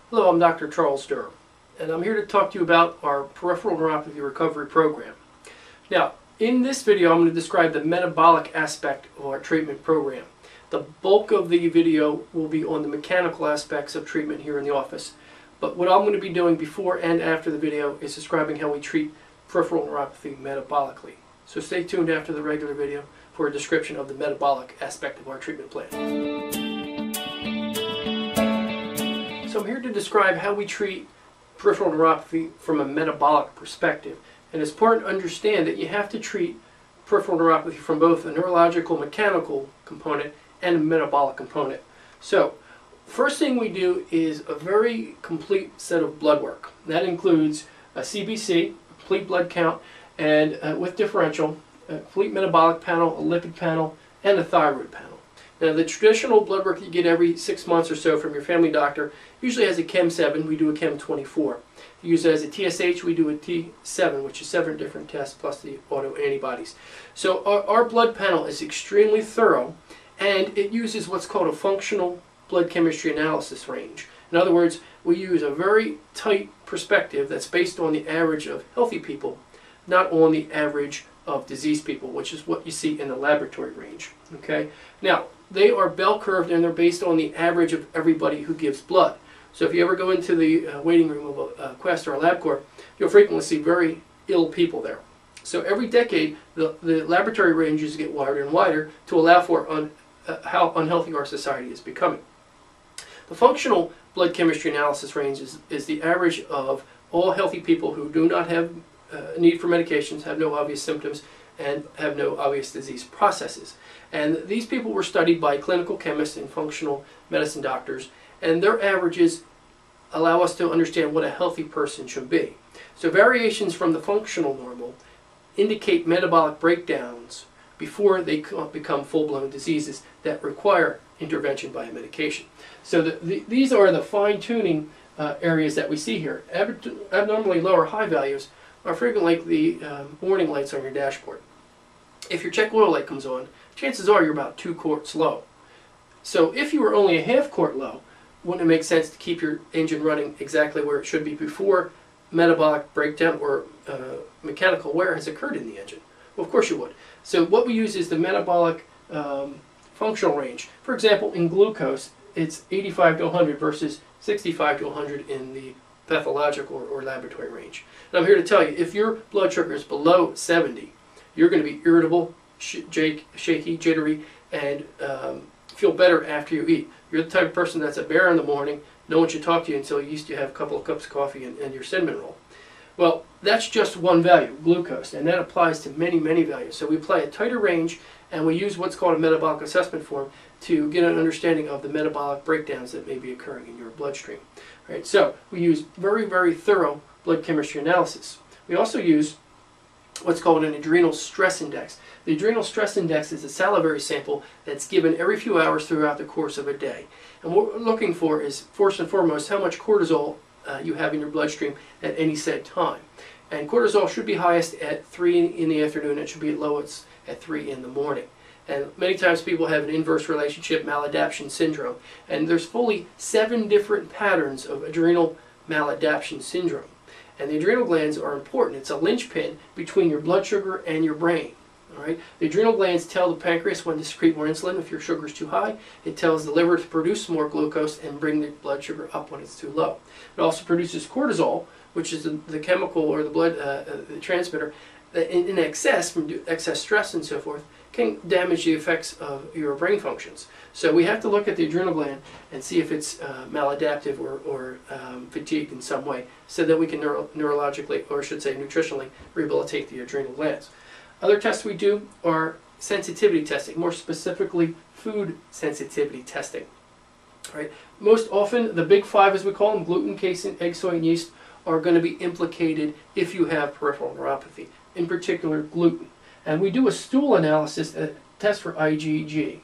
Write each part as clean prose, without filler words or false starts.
Hello, I'm Dr. Charles Durham, and I'm here to talk to you about our peripheral neuropathy recovery program. Now, in this video, I'm going to describe the metabolic aspect of our treatment program. The bulk of the video will be on the mechanical aspects of treatment here in the office, but what I'm going to be doing before and after the video is describing how we treat peripheral neuropathy metabolically. So stay tuned after the regular video for a description of the metabolic aspect of our treatment plan. So I'm here to describe how we treat peripheral neuropathy from a metabolic perspective. And it's important to understand that you have to treat peripheral neuropathy from both a neurological mechanical component and a metabolic component. So first thing we do is a very complete set of blood work. That includes a CBC, a complete blood count, and with differential, a complete metabolic panel, a lipid panel, and a thyroid panel. Now, the traditional blood work that you get every 6 months or so from your family doctor usually has a Chem 7, we do a Chem 24. If you use it as a TSH, we do a T7, which is 7 different tests plus the autoantibodies. So our blood panel is extremely thorough, and it uses what's called a functional blood chemistry analysis range. In other words, we use a very tight perspective that's based on the average of healthy people, not on the average of diseased people, which is what you see in the laboratory range. Okay? Now, they are bell curved and they're based on the average of everybody who gives blood. So if you ever go into the waiting room of a Quest or a LabCorp, you'll frequently see very ill people there. So every decade, the laboratory ranges get wider and wider to allow for how unhealthy our society is becoming. The functional blood chemistry analysis range is the average of all healthy people who do not have need for medications, have no obvious symptoms, and have no obvious disease processes. And these people were studied by clinical chemists and functional medicine doctors, and their averages allow us to understand what a healthy person should be. So variations from the functional normal indicate metabolic breakdowns before they become full-blown diseases that require intervention by a medication. So these are the fine-tuning areas that we see here. Abnormally low or high values are frequently like the warning lights on your dashboard. If your check oil light comes on, chances are you're about 2 quarts low. So if you were only a half quart low, wouldn't it make sense to keep your engine running exactly where it should be before metabolic breakdown or mechanical wear has occurred in the engine? Well, of course you would. So what we use is the metabolic functional range. For example, in glucose, it's 85 to 100 versus 65 to 100 in the pathological or laboratory range. And I'm here to tell you, if your blood sugar is below 70, you're going to be irritable, shaky, jittery, and feel better after you eat. You're the type of person that's a bear in the morning. No one should talk to you until you used to have a couple of cups of coffee and your cinnamon roll. Well, that's just one value, glucose, and that applies to many, many values. So we apply a tighter range, and we use what's called a metabolic assessment form to get an understanding of the metabolic breakdowns that may be occurring in your bloodstream. Right? So we use very, very thorough blood chemistry analysis. We also use what's called an adrenal stress index. The adrenal stress index is a salivary sample that's given every few hours throughout the course of a day. And what we're looking for is, first and foremost, how much cortisol you have in your bloodstream at any said time. And cortisol should be highest at 3 in the afternoon. It should be at lowest at 3 in the morning. And many times people have an inverse relationship maladaptation syndrome. And there's fully 7 different patterns of adrenal maladaptation syndrome. And the adrenal glands are important. It's a linchpin between your blood sugar and your brain. All right? The adrenal glands tell the pancreas when to secrete more insulin if your sugar is too high. It tells the liver to produce more glucose and bring the blood sugar up when it's too low. It also produces cortisol, which is the chemical or the blood the transmitter that in excess, from excess stress and so forth, can damage the effects of your brain functions. So we have to look at the adrenal gland and see if it's maladaptive or fatigued in some way so that we can neurologically, or I should say nutritionally, rehabilitate the adrenal glands. Other tests we do are sensitivity testing, more specifically food sensitivity testing. Right? Most often the big 5, as we call them, gluten, casein, egg, soy, and yeast, are going to be implicated if you have peripheral neuropathy, in particular gluten. And we do a stool analysis, a test for IgG.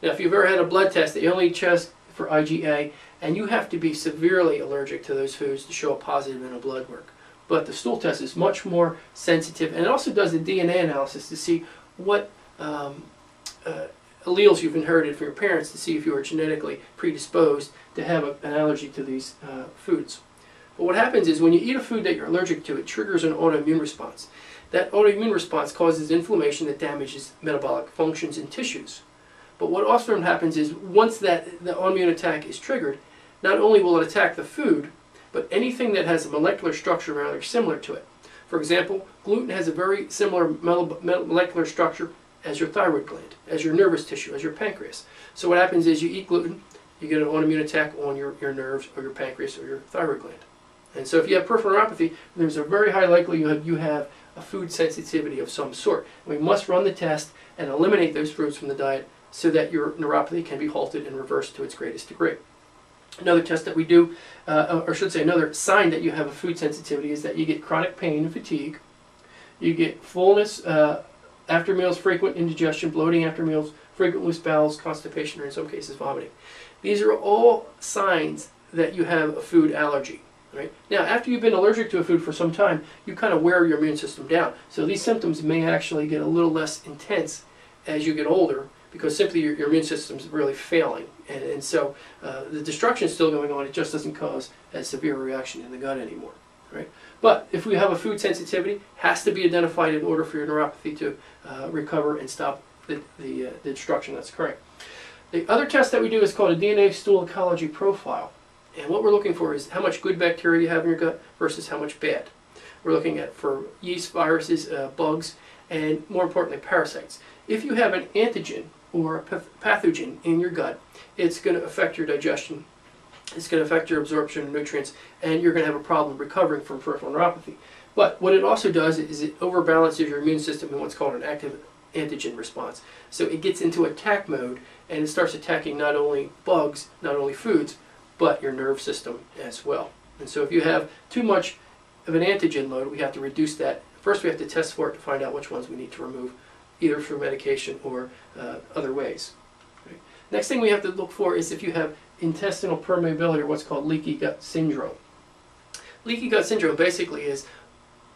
Now, if you've ever had a blood test, they only test for IgA, and you have to be severely allergic to those foods to show a positive in a blood work. But the stool test is much more sensitive, and it also does a DNA analysis to see what alleles you've inherited from your parents to see if you are genetically predisposed to have an allergy to these foods. But what happens is when you eat a food that you're allergic to, it triggers an autoimmune response. That autoimmune response causes inflammation that damages metabolic functions in tissues. But what often happens is once the autoimmune attack is triggered, not only will it attack the food, but anything that has a molecular structure rather similar to it. For example, gluten has a very similar molecular structure as your thyroid gland, as your nervous tissue, as your pancreas. So what happens is you eat gluten, you get an autoimmune attack on your nerves or your pancreas or your thyroid gland. And so if you have peripheral neuropathy, there's a very high likelihood you have a food sensitivity of some sort. We must run the test and eliminate those foods from the diet so that your neuropathy can be halted and reversed to its greatest degree. Another test that we do, or I should say another sign that you have a food sensitivity, is that you get chronic pain and fatigue. You get fullness after meals, frequent indigestion, bloating after meals, frequent loose bowels, constipation, or in some cases vomiting. These are all signs that you have a food allergy. Right? Now, after you've been allergic to a food for some time, you kind of wear your immune system down. So these symptoms may actually get a little less intense as you get older because simply your immune system is really failing. And so the destruction is still going on. It just doesn't cause as severe a reaction in the gut anymore. Right? But if we have a food sensitivity, it has to be identified in order for your neuropathy to recover and stop the destruction that's occurring. The other test that we do is called a DNA stool ecology profile. And what we're looking for is how much good bacteria you have in your gut versus how much bad. We're looking at for yeast, viruses, bugs, and more importantly, parasites. If you have an antigen or a pathogen in your gut, it's going to affect your digestion, it's going to affect your absorption of nutrients, and you're going to have a problem recovering from peripheral neuropathy. But what it also does is it overbalances your immune system in what's called an active antigen response. So it gets into attack mode, and it starts attacking not only bugs, not only foods, but your nerve system as well. And so if you have too much of an antigen load, we have to reduce that. First we have to test for it to find out which ones we need to remove, either through medication or other ways. Right? Next thing we have to look for is if you have intestinal permeability or what's called leaky gut syndrome. Leaky gut syndrome basically is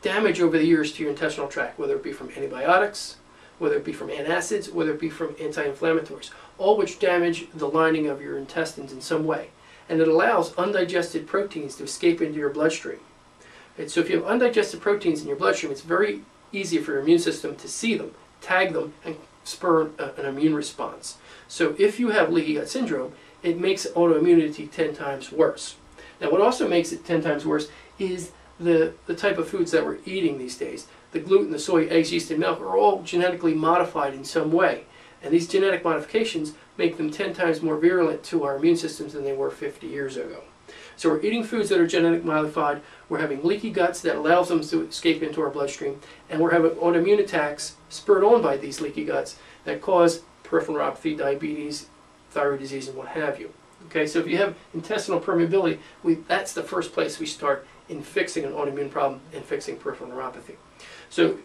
damage over the years to your intestinal tract, whether it be from antibiotics, whether it be from antacids, whether it be from anti-inflammatories, all which damage the lining of your intestines in some way. And it allows undigested proteins to escape into your bloodstream. And so if you have undigested proteins in your bloodstream, it's very easy for your immune system to see them, tag them, and spur an immune response. So if you have leaky gut syndrome, it makes autoimmunity 10 times worse. Now what also makes it 10 times worse is the type of foods that we're eating these days. The gluten, the soy, eggs, yeast, and milk are all genetically modified in some way. And these genetic modifications make them 10 times more virulent to our immune systems than they were 50 years ago. So we're eating foods that are genetically modified, we're having leaky guts that allows them to escape into our bloodstream, and we're having autoimmune attacks spurred on by these leaky guts that cause peripheral neuropathy, diabetes, thyroid disease, and what have you. Okay, so if you have intestinal permeability, that's the first place we start in fixing an autoimmune problem and fixing peripheral neuropathy. So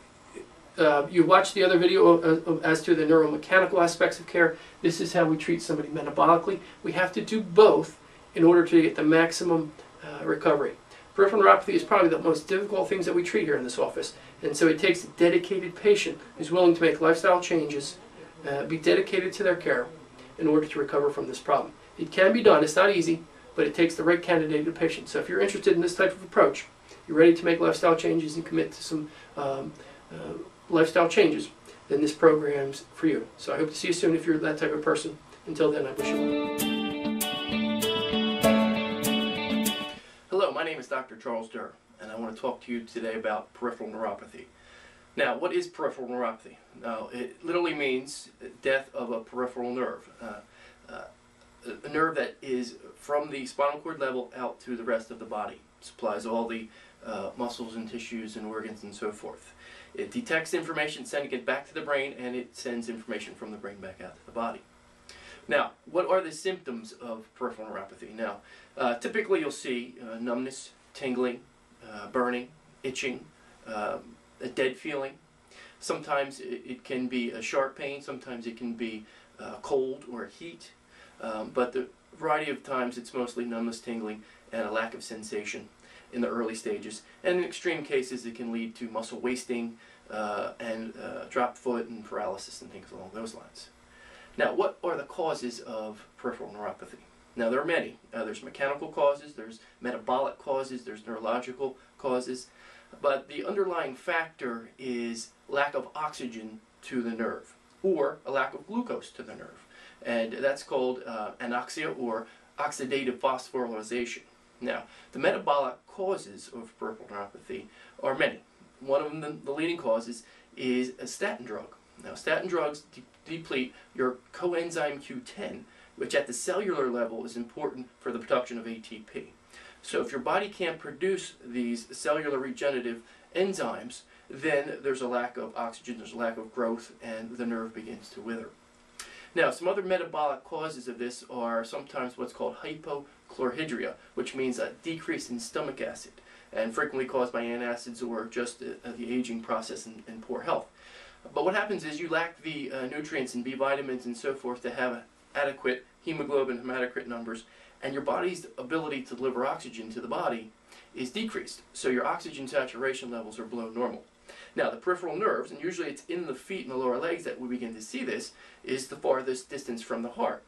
you watched the other video as to the neuromechanical aspects of care. This is how we treat somebody metabolically. We have to do both in order to get the maximum recovery. Peripheral neuropathy is probably the most difficult things that we treat here in this office, and so it takes a dedicated patient who's willing to make lifestyle changes, be dedicated to their care in order to recover from this problem. It can be done. It's not easy, but it takes the right candidate patient. So if you're interested in this type of approach, you're ready to make lifestyle changes and commit to some lifestyle changes, then this program's for you. So I hope to see you soon if you're that type of person. Until then, I wish you well. Hello, my name is Dr. Charles Durr, and I want to talk to you today about peripheral neuropathy. Now, what is peripheral neuropathy? Now, it literally means death of a peripheral nerve, a nerve that is from the spinal cord level out to the rest of the body. It supplies all the muscles and tissues and organs and so forth. It detects information, sending it back to the brain, and it sends information from the brain back out to the body. Now, what are the symptoms of peripheral neuropathy? Now, typically you'll see numbness, tingling, burning, itching, a dead feeling. Sometimes it can be a sharp pain, sometimes it can be cold or heat, but the variety of times it's mostly numbness, tingling, and a lack of sensation in the early stages. And in extreme cases it can lead to muscle wasting and dropped foot and paralysis and things along those lines. Now, what are the causes of peripheral neuropathy? Now, there are many. There's mechanical causes, there's metabolic causes, there's neurological causes, but the underlying factor is lack of oxygen to the nerve, or a lack of glucose to the nerve. And that's called anoxia, or oxidative phosphorylation. Now, the metabolic causes of peripheral neuropathy are many. One of them, the leading causes, is a statin drug. Now, statin drugs deplete your coenzyme Q10, which at the cellular level is important for the production of ATP. So if your body can't produce these cellular regenerative enzymes, then there's a lack of oxygen, there's a lack of growth, and the nerve begins to wither. Now, some other metabolic causes of this are sometimes what's called hypochlorhydria, which means a decrease in stomach acid, and frequently caused by antacids or just the aging process and poor health. But what happens is you lack the nutrients and B vitamins and so forth to have adequate hemoglobin hematocrit numbers, and your body's ability to deliver oxygen to the body is decreased. So your oxygen saturation levels are below normal. Now, the peripheral nerves, and usually it's in the feet and the lower legs that we begin to see this, is the farthest distance from the heart.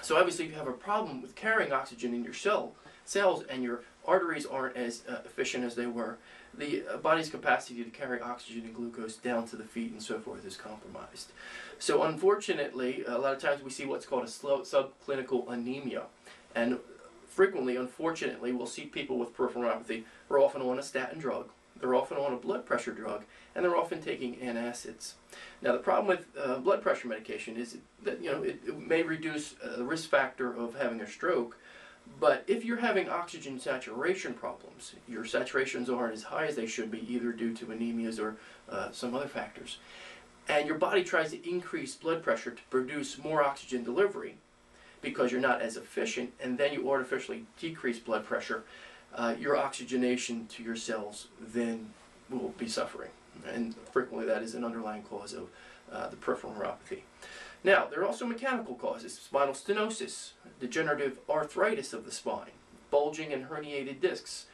So obviously if you have a problem with carrying oxygen in your cells and your arteries aren't as efficient as they were, the body's capacity to carry oxygen and glucose down to the feet and so forth is compromised. So unfortunately, a lot of times we see what's called a subclinical anemia. And frequently, unfortunately, we'll see people with peripheral neuropathy who are often on a statin drug. They're often on a blood pressure drug, and they're often taking antacids. Now, the problem with blood pressure medication is that it may reduce the risk factor of having a stroke, but if you're having oxygen saturation problems, your saturations aren't as high as they should be, either due to anemias or some other factors, and your body tries to increase blood pressure to produce more oxygen delivery because you're not as efficient, and then you artificially decrease blood pressure, your oxygenation to your cells then will be suffering. And frequently that is an underlying cause of the peripheral neuropathy. Now, there are also mechanical causes: spinal stenosis, degenerative arthritis of the spine, bulging and herniated discs,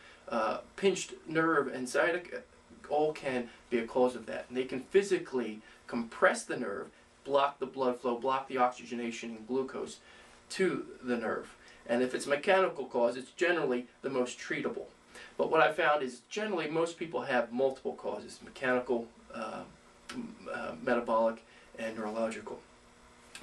pinched nerve and sciatica, all can be a cause of that. And they can physically compress the nerve, block the blood flow, block the oxygenation and glucose to the nerve. And if it's a mechanical cause, it's generally the most treatable. But what I found is generally most people have multiple causes: mechanical, metabolic, and neurological.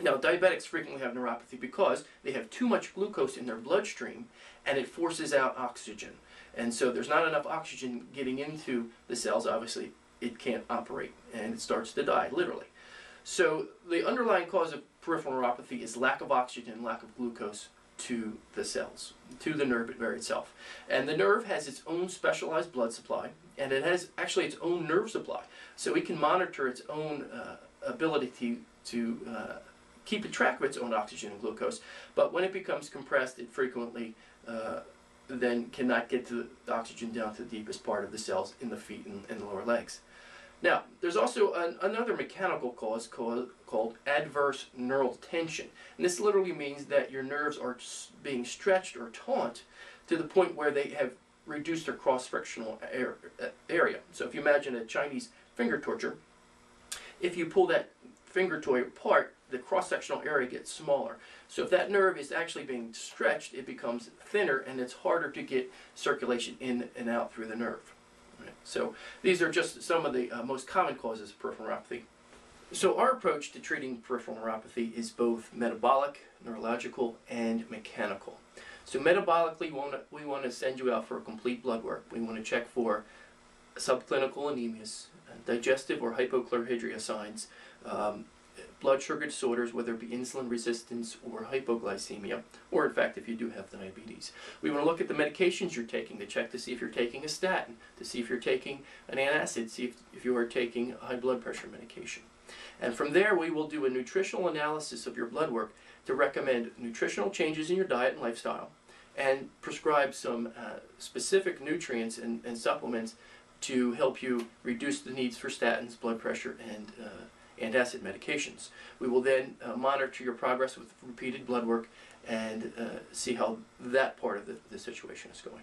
Now, diabetics frequently have neuropathy because they have too much glucose in their bloodstream and it forces out oxygen. And so there's not enough oxygen getting into the cells. Obviously, it can't operate and it starts to die, literally. So the underlying cause of peripheral neuropathy is lack of oxygen, lack of glucose to the cells, to the nerve itself. And the nerve has its own specialized blood supply, and it has actually its own nerve supply. So it can monitor its own ability to keep a track of its own oxygen and glucose. But when it becomes compressed, it frequently then cannot get the oxygen down to the deepest part of the cells in the feet and the lower legs. Now, there's also another mechanical cause called adverse neural tension. And this literally means that your nerves are being stretched or taut to the point where they have reduced their cross-frictional area. So if you imagine a Chinese finger torture, if you pull that finger toy apart, the cross-sectional area gets smaller. So if that nerve is actually being stretched, it becomes thinner and it's harder to get circulation in and out through the nerve. Right. So these are just some of the most common causes of peripheral neuropathy. So our approach to treating peripheral neuropathy is both metabolic, neurological, and mechanical. So metabolically, we want to send you out for a complete blood work. We want to check for subclinical anemias, digestive or hypochlorhydria signs, blood sugar disorders, whether it be insulin resistance or hypoglycemia, or in fact if you do have diabetes. We want to look at the medications you're taking to check to see if you're taking a statin, to see if you're taking an antacid, see if you are taking a high blood pressure medication. And from there we will do a nutritional analysis of your blood work to recommend nutritional changes in your diet and lifestyle, and prescribe some specific nutrients and supplements to help you reduce the needs for statins, blood pressure, and antacid medications. We will then monitor your progress with repeated blood work and see how that part of the situation is going.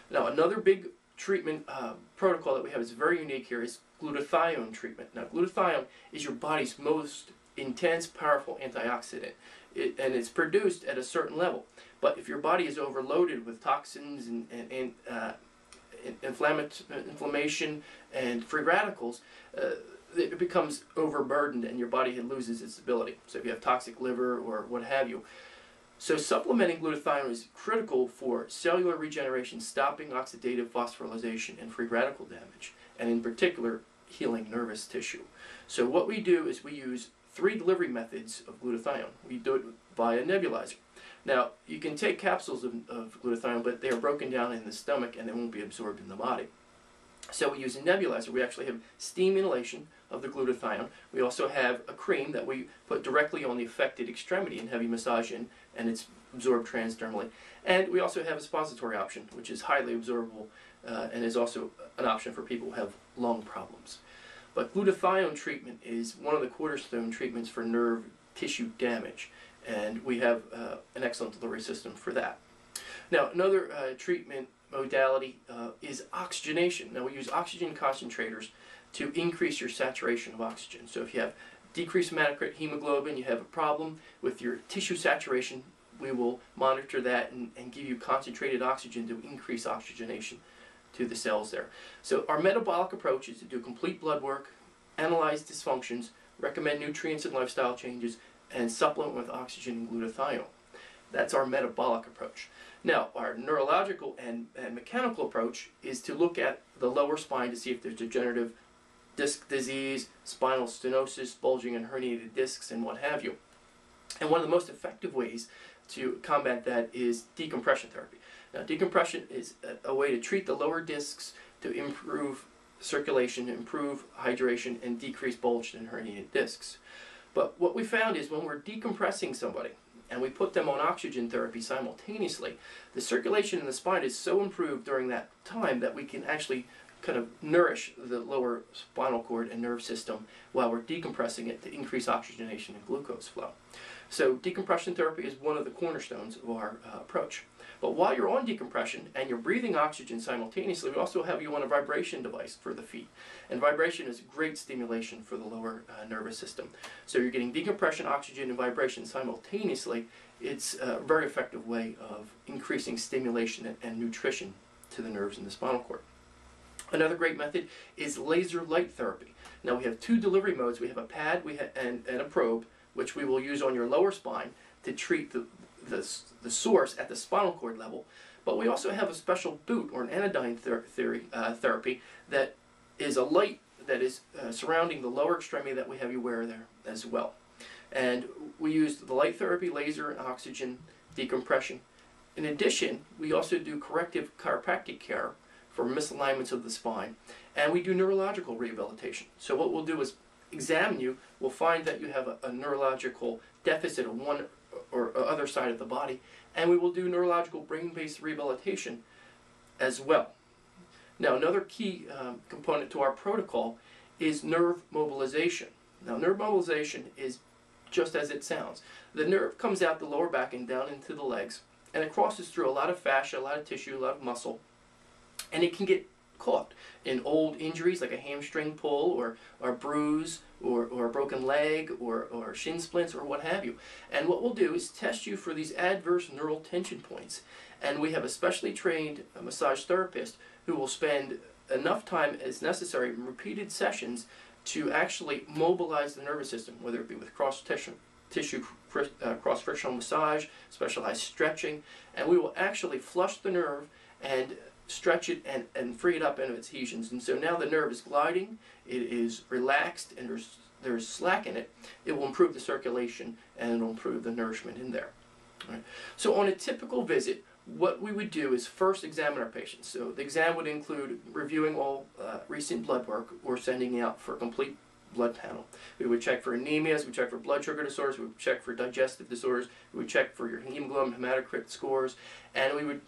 Now, another big treatment protocol that we have is very unique here is glutathione treatment. Now, glutathione is your body's most intense, powerful antioxidant. And it's produced at a certain level. But if your body is overloaded with toxins and inflammation and free radicals, it becomes overburdened and your body loses its ability. So if you have toxic liver or what have you. So supplementing glutathione is critical for cellular regeneration, stopping oxidative phosphorylation and free radical damage, and in particular, healing nervous tissue. So what we do is we use 3 delivery methods of glutathione. We do it via nebulizer. Now, you can take capsules of glutathione, but they are broken down in the stomach and they won't be absorbed in the body. So we use a nebulizer. We actually have steam inhalation of the glutathione. We also have a cream that we put directly on the affected extremity and heavy massage in, and it's absorbed transdermally. And we also have a suppository option, which is highly absorbable and is also an option for people who have lung problems. But glutathione treatment is one of the cornerstone treatments for nerve tissue damage, and we have an excellent delivery system for that. Now, another treatment modality is oxygenation. Now, we use oxygen concentrators to increase your saturation of oxygen. So if you have decreased hematocrit hemoglobin, you have a problem with your tissue saturation, we will monitor that and give you concentrated oxygen to increase oxygenation to the cells there. So our metabolic approach is to do complete blood work, analyze dysfunctions, recommend nutrients and lifestyle changes, and supplement with oxygen and glutathione. That's our metabolic approach. Now, our neurological and mechanical approach is to look at the lower spine to see if there's degenerative disc disease, spinal stenosis, bulging and herniated discs, and what have you. And one of the most effective ways to combat that is decompression therapy. Now, decompression is a way to treat the lower discs to improve circulation, improve hydration, and decrease bulged and herniated discs. But what we found is when we're decompressing somebody and we put them on oxygen therapy simultaneously, the circulation in the spine is so improved during that time that we can actually kind of nourish the lower spinal cord and nerve system while we're decompressing it to increase oxygenation and glucose flow. So decompression therapy is one of the cornerstones of our approach. But while you're on decompression and you're breathing oxygen simultaneously, we also have you on a vibration device for the feet. And vibration is great stimulation for the lower nervous system. So you're getting decompression, oxygen, and vibration simultaneously. It's a very effective way of increasing stimulation and nutrition to the nerves in the spinal cord. Another great method is laser light therapy. Now we have 2 delivery modes. We have a pad and a probe, which we will use on your lower spine to treat the source at the spinal cord level. But we also have a special boot or an anodyne therapy that is a light that is surrounding the lower extremity that we have you wear there as well. And we use the light therapy, laser, and oxygen decompression. In addition, we also do corrective chiropractic care for misalignments of the spine, and we do neurological rehabilitation. So what we'll do is examine you, we'll find that you have a neurological deficit on one or other side of the body, and we will do neurological brain-based rehabilitation as well. Now, another key component to our protocol is nerve mobilization. Now, nerve mobilization is just as it sounds. The nerve comes out the lower back and down into the legs, and it crosses through a lot of fascia, a lot of tissue, a lot of muscle, and it can get caught in old injuries like a hamstring pull or a bruise or a broken leg or shin splints or what have you. And what we'll do is test you for these adverse neural tension points. And we have a specially trained massage therapist who will spend enough time as necessary in repeated sessions to actually mobilize the nervous system, whether it be with cross-tissue cross-frictional massage, specialized stretching, and we will actually flush the nerve and stretch it and free it up into its adhesions. And so now the nerve is gliding, it is relaxed, and there's slack in it. It will improve the circulation and it will improve the nourishment in there. All right. So on a typical visit, what we would do is first examine our patients. So the exam would include reviewing all recent blood work or sending out for a complete blood panel. We would check for anemias, we would check for blood sugar disorders, we would check for digestive disorders, we would check for your hemoglobin, hematocrit scores, and we would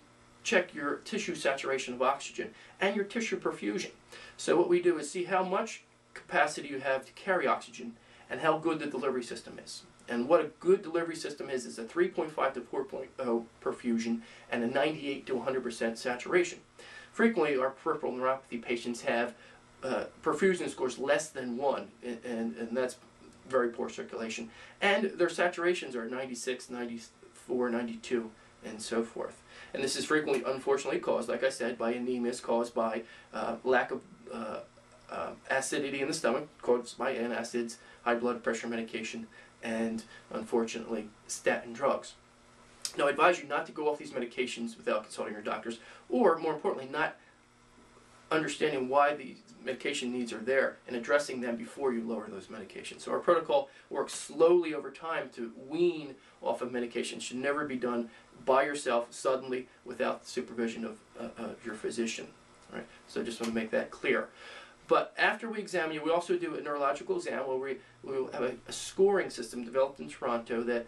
check your tissue saturation of oxygen and your tissue perfusion. So what we do is see how much capacity you have to carry oxygen and how good the delivery system is. And what a good delivery system is a 3.5 to 4.0 perfusion and a 98 to 100% saturation. Frequently, our peripheral neuropathy patients have perfusion scores less than 1, and that's very poor circulation. And their saturations are 96, 94, 92, and so forth. And this is frequently, unfortunately, caused, like I said, by anemias caused by lack of acidity in the stomach, caused by antacids, high blood pressure medication, and unfortunately, statin drugs. Now, I advise you not to go off these medications without consulting your doctors, or more importantly, not understanding why the medication needs are there and addressing them before you lower those medications. So our protocol works slowly over time to wean off of medication. It should never be done by yourself suddenly without the supervision of your physician. All right? So I just want to make that clear. But after we examine you, we also do a neurological exam where we will have a scoring system developed in Toronto that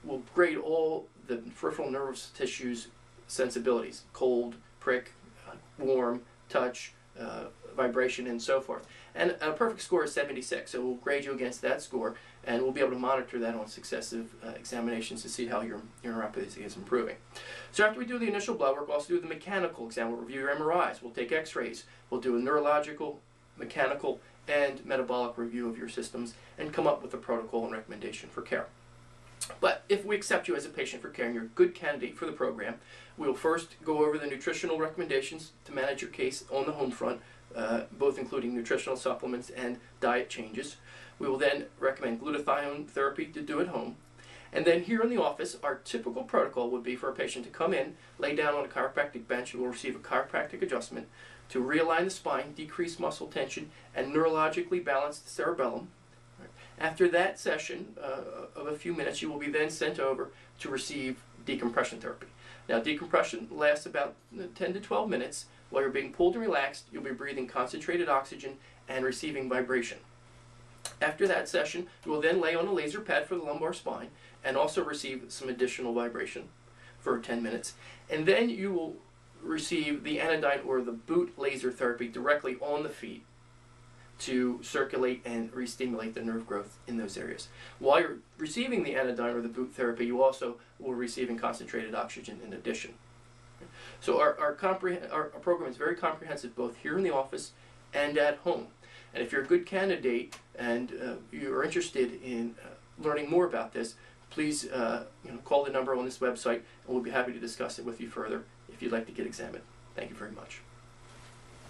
will grade all the peripheral nervous tissues sensibilities: cold, prick, warm, touch, vibration, and so forth. And a perfect score is 76, so we'll grade you against that score, and we'll be able to monitor that on successive examinations to see how your neuropathy is improving. So after we do the initial blood work, we'll also do the mechanical exam. We'll review your MRIs, we'll take x-rays, we'll do a neurological, mechanical, and metabolic review of your systems, and come up with a protocol and recommendation for care. But if we accept you as a patient for care and you're a good candidate for the program, we'll first go over the nutritional recommendations to manage your case on the home front, both including nutritional supplements and diet changes. We will then recommend glutathione therapy to do at home. And then here in the office, our typical protocol would be for a patient to come in, lay down on a chiropractic bench, and will receive a chiropractic adjustment to realign the spine, decrease muscle tension, and neurologically balance the cerebellum. After that session of a few minutes, you will be then sent over to receive decompression therapy. Now, decompression lasts about 10 to 12 minutes. While you're being pulled and relaxed, you'll be breathing concentrated oxygen and receiving vibration. After that session, you will then lay on a laser pad for the lumbar spine and also receive some additional vibration for 10 minutes. And then you will receive the anodyne or the boot laser therapy directly on the feet to circulate and re-stimulate the nerve growth in those areas. While you're receiving the anodyne or the boot therapy, you also will be receiving concentrated oxygen in addition. So our program is very comprehensive, both here in the office and at home. And if you're a good candidate and you're interested in learning more about this, please call the number on this website, and we'll be happy to discuss it with you further if you'd like to get examined. Thank you very much.